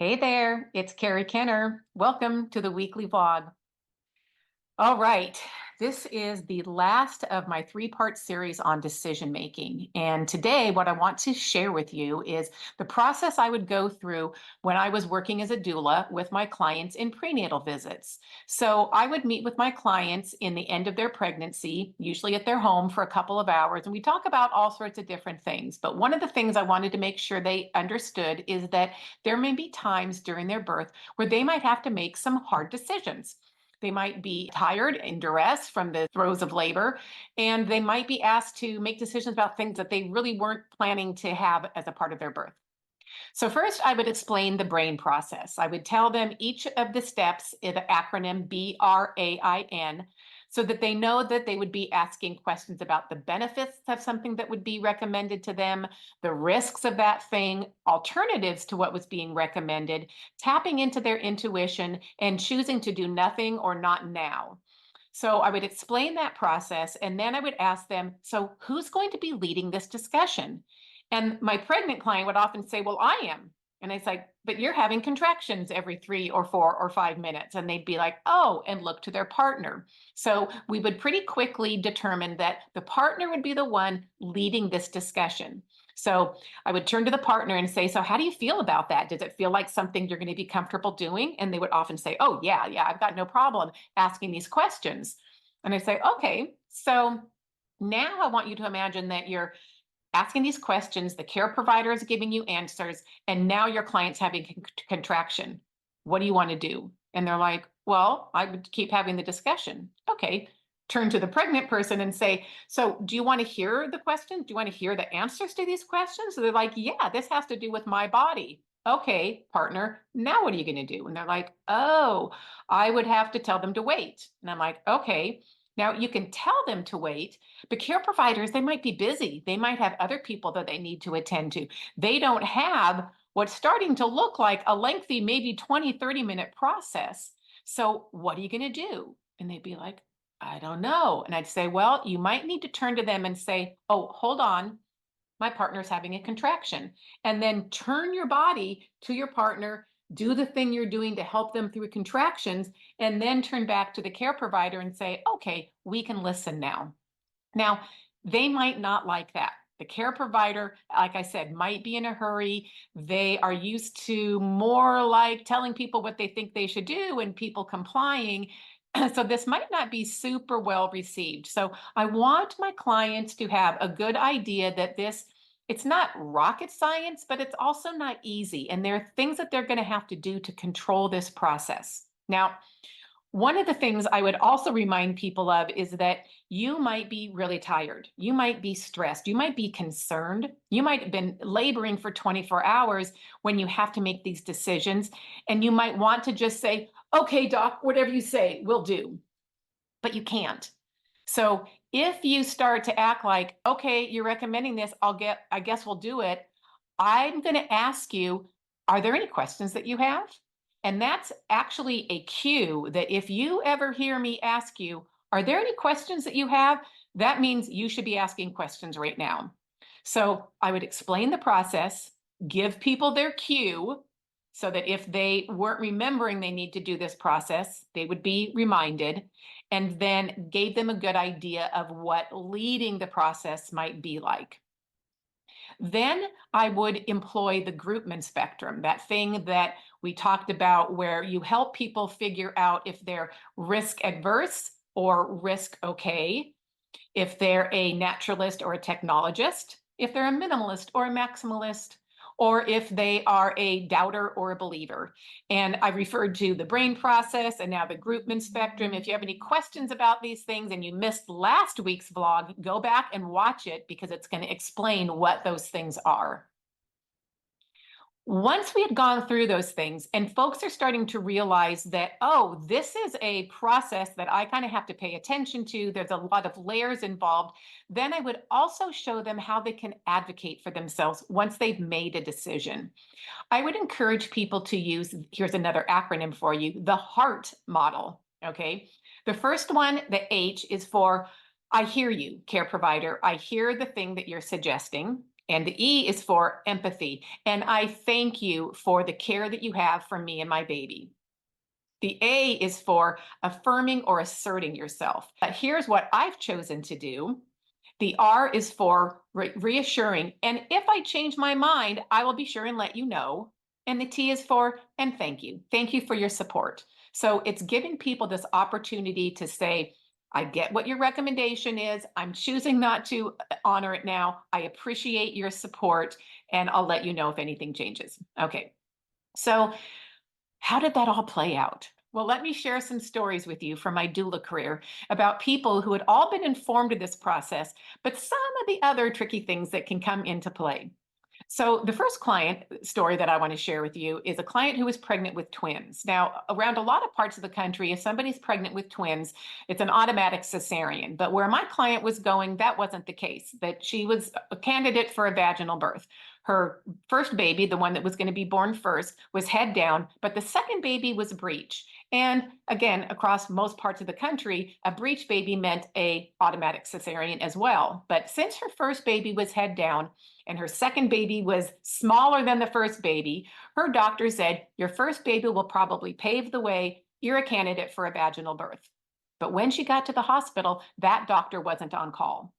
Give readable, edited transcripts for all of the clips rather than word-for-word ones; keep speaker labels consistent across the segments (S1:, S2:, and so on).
S1: Hey there, it's Carrie Kenner. Welcome to the weekly vlog. All right, this is the last of my three-part series on decision making. And today, what I want to share with you is the process I would go through when I was working as a doula with my clients in prenatal visits. So I would meet with my clients in the end of their pregnancy, usually at their home for a couple of hours, and we talk about all sorts of different things. But one of the things I wanted to make sure they understood is that there may be times during their birth where they might have to make some hard decisions. They might be tired and duress from the throes of labor, and they might be asked to make decisions about things that they really weren't planning to have as a part of their birth. So, first, I would explain the brain process. I would tell them each of the steps in the acronym BRAIN so that they know that they would be asking questions about the benefits of something that would be recommended to them, the risks of that thing, alternatives to what was being recommended, tapping into their intuition, and choosing to do nothing or not now. So I would explain that process and then I would ask them, so who's going to be leading this discussion? And my pregnant client would often say, well, I am. And I'd say, but you're having contractions every 3 or 4 or 5 minutes. And they'd be like, oh, and look to their partner. So we would pretty quickly determine that the partner would be the one leading this discussion. So I would turn to the partner and say, so how do you feel about that? Does it feel like something you're going to be comfortable doing? And they would often say, oh, yeah, I've got no problem asking these questions. And I say, okay, so now I want you to imagine that you're asking these questions, the care provider is giving you answers, and now your client's having contraction. What do you want to do? And they're like, well, I would keep having the discussion. Okay. Turn to the pregnant person and say, so do you want to hear the questions? Do you want to hear the answers to these questions? So they're like, yeah, this has to do with my body. Okay, partner, now what are you going to do? And they're like, oh, I would have to tell them to wait. And I'm like, okay. Now you can tell them to wait, but care providers, they might be busy. They might have other people that they need to attend to. They don't have what's starting to look like a lengthy, maybe 20, 30-minute process. So what are you going to do? And they'd be like, I don't know. And I'd say, well, you might need to turn to them and say, oh, hold on. My partner's having a contraction. And then turn your body to your partner, do the thing you're doing to help them through contractions, and then turn back to the care provider and say, okay, we can listen now. Now, they might not like that. The care provider, like I said, might be in a hurry. They are used to more like telling people what they think they should do and people complying. So this might not be super well received. So I want my clients to have a good idea that it's not rocket science, but it's also not easy. And there are things that they're going to have to do to control this process. Now, one of the things I would also remind people of is that you might be really tired. You might be stressed. You might be concerned. You might have been laboring for 24 hours when you have to make these decisions. And you might want to just say, okay, doc, whatever you say, we'll do. But you can't. So if you start to act like, okay, you're recommending this, I guess we'll do it. I'm going to ask you, are there any questions that you have? And that's actually a cue that if you ever hear me ask you, are there any questions that you have? That means you should be asking questions right now. So I would explain the process, give people their cue so that if they weren't remembering they need to do this process, they would be reminded, and then gave them a good idea of what leading the process might be like. Then I would employ the Groupman spectrum, that thing that we talked about where you help people figure out if they're risk adverse or risk okay, if they're a naturalist or a technologist, if they're a minimalist or a maximalist, or if they are a doubter or a believer. And I referred to the brain process and now the Groupman spectrum. If you have any questions about these things and you missed last week's vlog, go back and watch it because it's going to explain what those things are. Once we had gone through those things and folks are starting to realize that, oh, this is a process that I kind of have to pay attention to, there's a lot of layers involved, then I would also show them how they can advocate for themselves once they've made a decision. I would encourage people to use, here's another acronym for you, the HEART model. Okay. The first one, the H, is for I hear you, care provider. I hear the thing that you're suggesting. And the E is for empathy. And I thank you for the care that you have for me and my baby. The A is for affirming or asserting yourself. But here's what I've chosen to do. The R is for reassuring. And if I change my mind, I will be sure and let you know. And the T is for, and thank you. Thank you for your support. So it's giving people this opportunity to say, I get what your recommendation is. I'm choosing not to honor it now. I appreciate your support, and I'll let you know if anything changes. Okay. So how did that all play out? Well, let me share some stories with you from my doula career about people who had all been informed of this process, but some of the other tricky things that can come into play. So, the first client story that I want to share with you is a client who was pregnant with twins. Now, around a lot of parts of the country, if somebody's pregnant with twins, it's an automatic cesarean. But where my client was going, that wasn't the case, that she was a candidate for a vaginal birth. Her first baby, the one that was going to be born first, was head down, but the second baby was breech. And again, across most parts of the country, a breech baby meant a automatic cesarean as well. But since her first baby was head down, and her second baby was smaller than the first baby, her doctor said, your first baby will probably pave the way. You're a candidate for a vaginal birth. But when she got to the hospital, that doctor wasn't on call.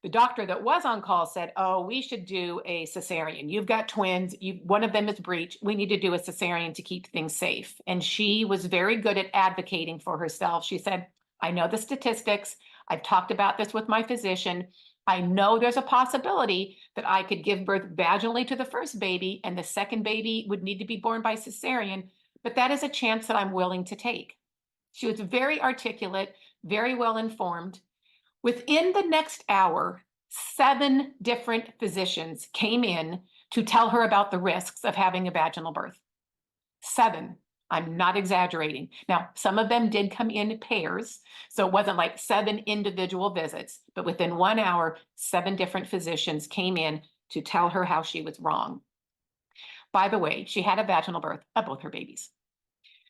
S1: The doctor that was on call said, oh, we should do a cesarean. You've got twins. One of them is breech. We need to do a cesarean to keep things safe. And she was very good at advocating for herself. She said, I know the statistics. I've talked about this with my physician. I know there's a possibility that I could give birth vaginally to the first baby and the second baby would need to be born by cesarean, but that is a chance that I'm willing to take. She was very articulate, very well informed. Within the next hour, 7 different physicians came in to tell her about the risks of having a vaginal birth. 7. I'm not exaggerating. Now, some of them did come in pairs, so it wasn't like 7 individual visits, but within 1 hour, 7 different physicians came in to tell her how she was wrong. By the way, she had a vaginal birth of both her babies.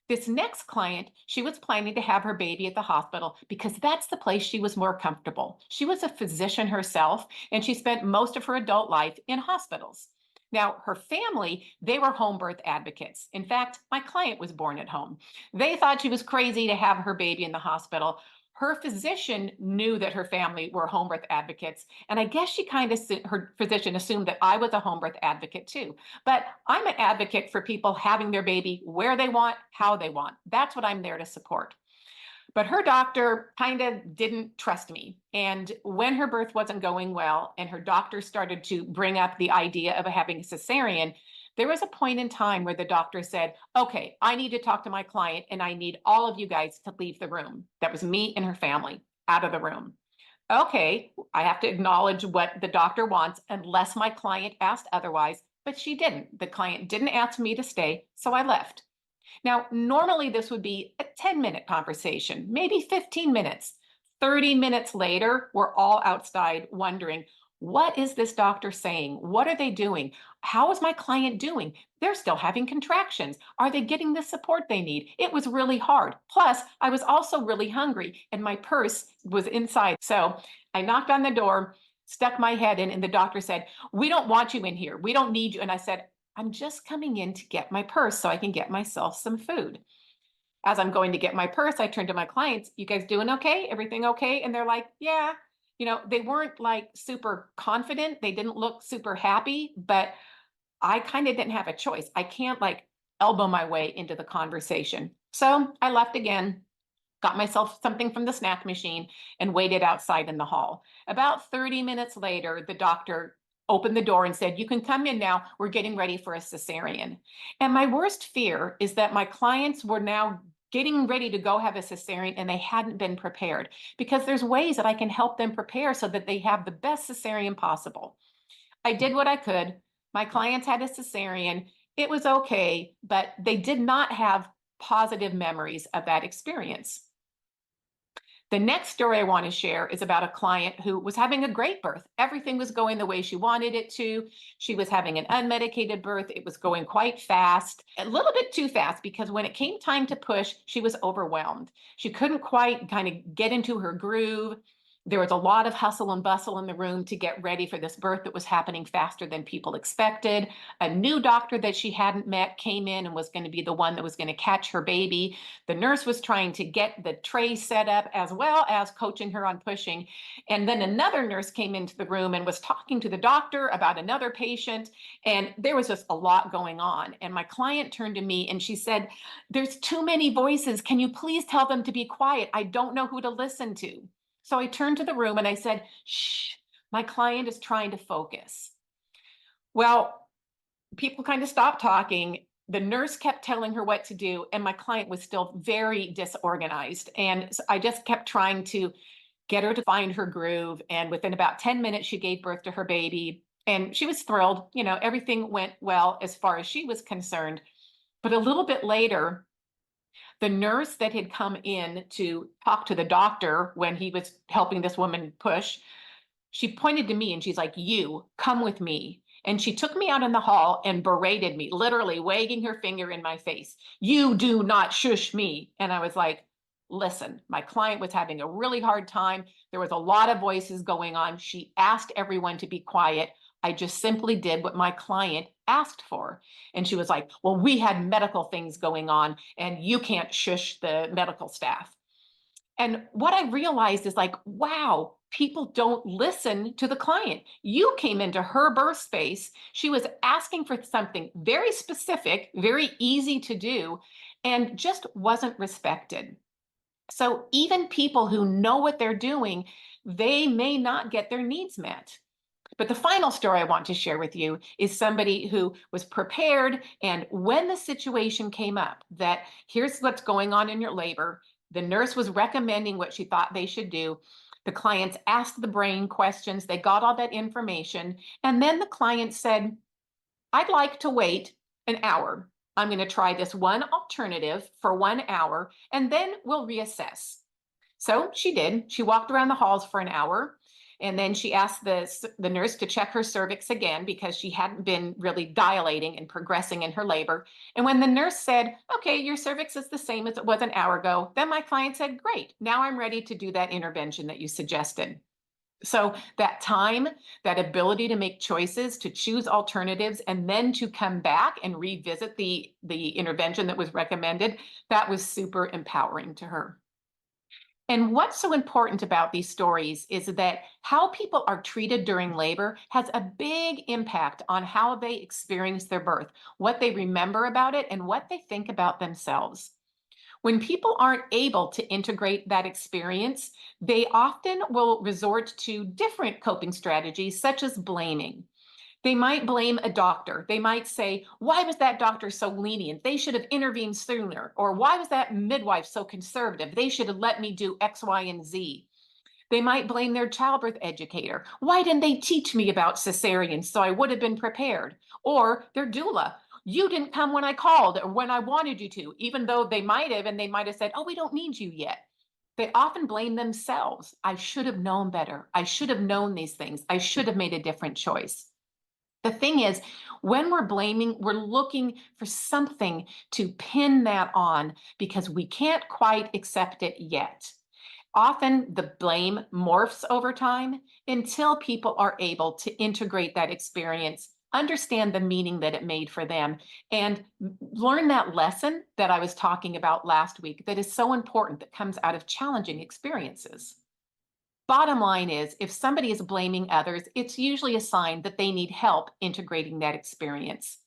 S1: This next client, she was planning to have her baby at the hospital because that's the place she was more comfortable. She was a physician herself, and she spent most of her adult life in hospitals. Now, her family, they were home birth advocates. In fact, my client was born at home. They thought she was crazy to have her baby in the hospital. Her physician knew that her family were home birth advocates, and I guess her physician assumed that I was a home birth advocate too. But I'm an advocate for people having their baby where they want, how they want. That's what I'm there to support. But her doctor kind of didn't trust me. And when her birth wasn't going well, and her doctor started to bring up the idea of having a cesarean, there was a point in time where the doctor said, okay, I need to talk to my client and I need all of you guys to leave the room. That was me and her family out of the room. Okay, I have to acknowledge what the doctor wants unless my client asked otherwise, but she didn't. The client didn't ask me to stay, so I left. Now, normally this would be a 10-minute conversation, maybe 15 minutes. 30 minutes later, we're all outside wondering, what is this doctor saying? What are they doing? How is my client doing? They're still having contractions. Are they getting the support they need? It was really hard. Plus, I was also really hungry and my purse was inside. So I knocked on the door, stuck my head in, and the doctor said, we don't want you in here. We don't need you. And I said, I'm just coming in to get my purse so I can get myself some food. As I'm going to get my purse, I turned to my clients, you guys doing okay? Everything okay? And they're like, yeah. They weren't like super confident. They didn't look super happy, but I kind of didn't have a choice. I can't like elbow my way into the conversation. So I left again, got myself something from the snack machine, and waited outside in the hall. About 30 minutes later, the doctor opened the door and said, you can come in now. We're getting ready for a cesarean. And my worst fear is that my clients were now getting ready to go have a cesarean and they hadn't been prepared, because there's ways that I can help them prepare so that they have the best cesarean possible. I did what I could. My clients had a cesarean. It was okay, but they did not have positive memories of that experience. The next story I want to share is about a client who was having a great birth. Everything was going the way she wanted it to. She was having an unmedicated birth. It was going quite fast, a little bit too fast, because when it came time to push, she was overwhelmed. She couldn't quite kind of get into her groove. There was a lot of hustle and bustle in the room to get ready for this birth that was happening faster than people expected. A new doctor that she hadn't met came in and was going to be the one that was going to catch her baby. The nurse was trying to get the tray set up as well as coaching her on pushing. And then another nurse came into the room and was talking to the doctor about another patient. And there was just a lot going on. And my client turned to me and she said, "There's too many voices. Can you please tell them to be quiet? I don't know who to listen to." So I turned to the room and I said, "Shh, my client is trying to focus." Well, people kind of stopped talking. The nurse kept telling her what to do, and my client was still very disorganized. And so I just kept trying to get her to find her groove. And within about 10 minutes, she gave birth to her baby. And she was thrilled. Everything went well as far as she was concerned. But a little bit later, the nurse that had come in to talk to the doctor when he was helping this woman push, she pointed to me and she's like, "You come with me." And she took me out in the hall and berated me, literally wagging her finger in my face. "You do not shush me." And I was like, "Listen, my client was having a really hard time. There was a lot of voices going on. She asked everyone to be quiet. I just simply did what my client asked for." And she was like, "Well, we had medical things going on and you can't shush the medical staff." And what I realized is like, wow, people don't listen to the client. You came into her birth space. She was asking for something very specific, very easy to do, and just wasn't respected. So even people who know what they're doing, they may not get their needs met. But the final story I want to share with you is somebody who was prepared. And when the situation came up that here's what's going on in your labor, the nurse was recommending what she thought they should do. The clients asked the brain questions, they got all that information. And then the client said, "I'd like to wait an hour. I'm going to try this one alternative for 1 hour, and then we'll reassess." So she did. She walked around the halls for an hour. And then she asked the nurse to check her cervix again because she hadn't been really dilating and progressing in her labor. And when the nurse said, "Okay, your cervix is the same as it was an hour ago," then my client said, "Great, now I'm ready to do that intervention that you suggested." So that time, that ability to make choices, to choose alternatives, and then to come back and revisit the intervention that was recommended, that was super empowering to her. And what's so important about these stories is that how people are treated during labor has a big impact on how they experience their birth, what they remember about it, and what they think about themselves. When people aren't able to integrate that experience, they often will resort to different coping strategies, such as blaming. They might blame a doctor. They might say, "Why was that doctor so lenient? They should have intervened sooner." Or, "Why was that midwife so conservative? They should have let me do X, Y, and Z." They might blame their childbirth educator. "Why didn't they teach me about cesareans so I would have been prepared?" Or their doula. "You didn't come when I called or when I wanted you to," even though they might have, and they might have said, "Oh, we don't need you yet." They often blame themselves. "I should have known better. I should have known these things. I should have made a different choice." The thing is, when we're blaming, we're looking for something to pin that on because we can't quite accept it yet. Often the blame morphs over time until people are able to integrate that experience, understand the meaning that it made for them, and learn that lesson that I was talking about last week that is so important that comes out of challenging experiences. Bottom line is, if somebody is blaming others, it's usually a sign that they need help integrating that experience.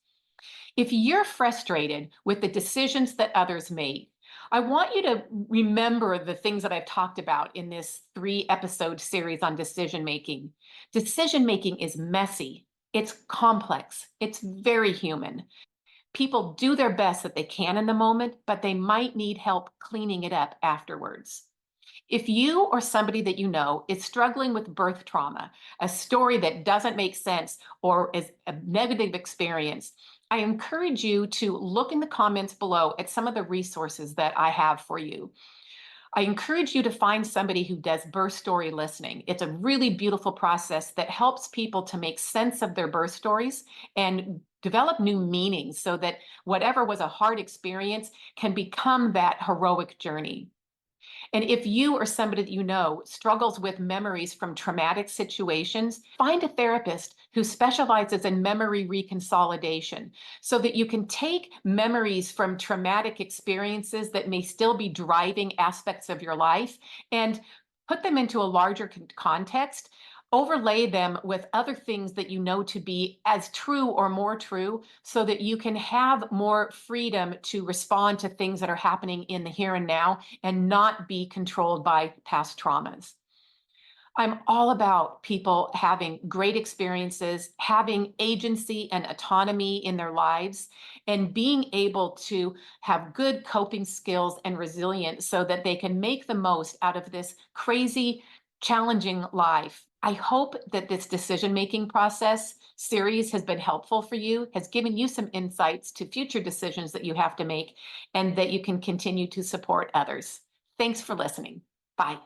S1: If you're frustrated with the decisions that others made, I want you to remember the things that I've talked about in this 3-episode series on decision making. Decision making is messy, it's complex, it's very human. People do their best that they can in the moment, but they might need help cleaning it up afterwards. If you or somebody that you know is struggling with birth trauma, a story that doesn't make sense, or is a negative experience, I encourage you to look in the comments below at some of the resources that I have for you. I encourage you to find somebody who does birth story listening. It's a really beautiful process that helps people to make sense of their birth stories and develop new meanings so that whatever was a hard experience can become that heroic journey. And if you or somebody that you know struggles with memories from traumatic situations, find a therapist who specializes in memory reconsolidation so that you can take memories from traumatic experiences that may still be driving aspects of your life and put them into a larger context, overlay them with other things that you know to be as true or more true so that you can have more freedom to respond to things that are happening in the here and now and not be controlled by past traumas. I'm all about people having great experiences, having agency and autonomy in their lives, and being able to have good coping skills and resilience so that they can make the most out of this crazy, challenging life. I hope that this decision making process series has been helpful for you, has given you some insights to future decisions that you have to make, and that you can continue to support others. Thanks for listening. Bye.